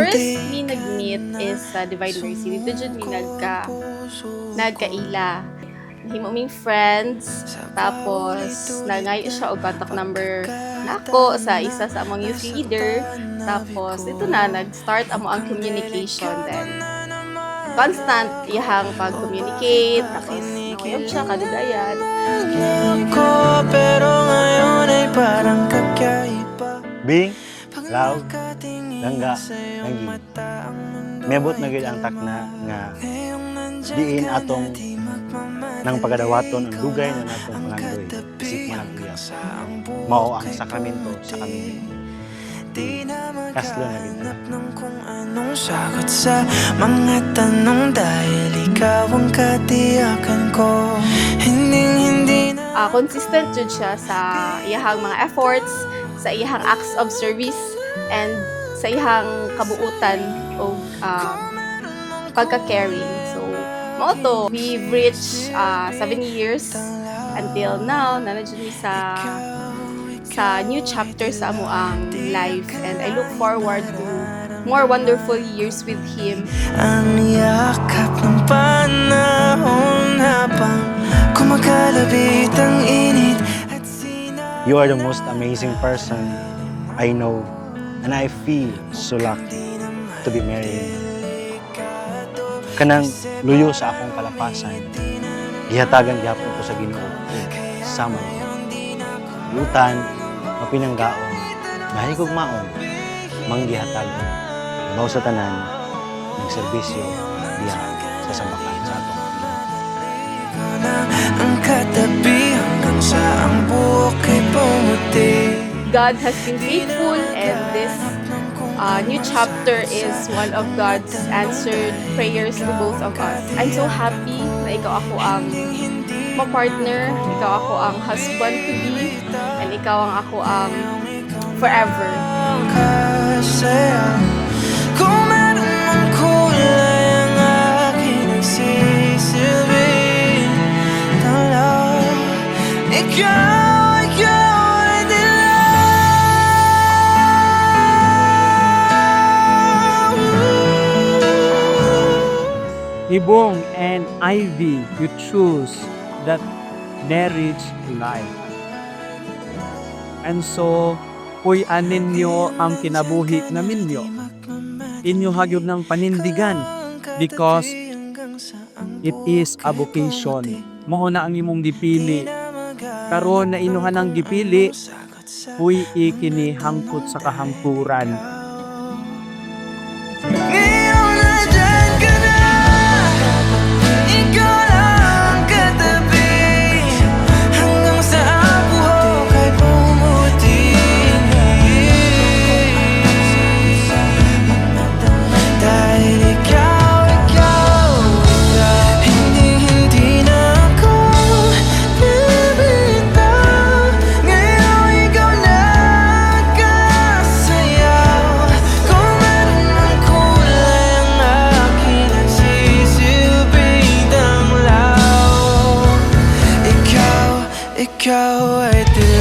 first me nag-meet is sa Divine Mercy. Dito dyan mi nagkaila. Himo ming friends, tapos nangayo siya og contact number nako sa isa sa among youth leader. Tapos ito na nag-start amo ang communication then. Constant iyang pag-communicate, tapos nakayam siya kadugayan. Bing, love, langga, nagi. Mebot na gid ang takna nga diin atong nang pagadawaton ang dugay na natong pangandoy isip managbiya. Mao ang sakramento sa kami. Kaslo na gid. Kung anong sagot sa mga tanong dahil ikaw ang katiyakan ko. Hindi na Consistent jud siya sa iyahang mga efforts, sa iyahang acts of service, and sa iyahang kabuutan o pagka-caring. So, mao to, we've reached 7 years until now. Nandiyan mi sa new chapter sa amo ang life, and I look forward to more wonderful years with him. ang yakap ng panahon habang kumakalabit ang init at You are the most amazing person I know and I feel so lucky to be married. Kanang luyo sa akong kalapasan, gihatagan gyapon ko sa Ginoo sama lutan mapinanggaon nahigog maon manggihatagan baw sa tanan ng serbisyo diha sa sambakan sa atong ang katabi hanggang sa ang buhok ay pumuti. God has been faithful, and this new chapter is one of God's answered prayers to both of us. I'm so happy na ikaw ako ang ma-partner, ikaw ako ang husband-to-be, and ikaw ang ako ang forever. Kasi kung meron mang kulay ang aking nagsisilbi ng love, ikaw ay dilaw. Ibong and Ivy, you choose that marriage life. And so, puy-anin nyo ang kinabuhi namin nyo. Inyo hagyod ng panindigan because it is a vocation. Mao na ang imong gipili. Karon na inuhan ang gipili, puy ikini hangtod sa kahangturan. Ngayon na dyan ka na, ikaw lang katabi hanggang sa ang buhok ay pumuti. Dahil ikaw, hindi na ako bibitaw. Ngayon ikaw lang kasayaw. Kung meron mang kulay ang aking nagsisilbing tanglaw, ikaw ay dilaw.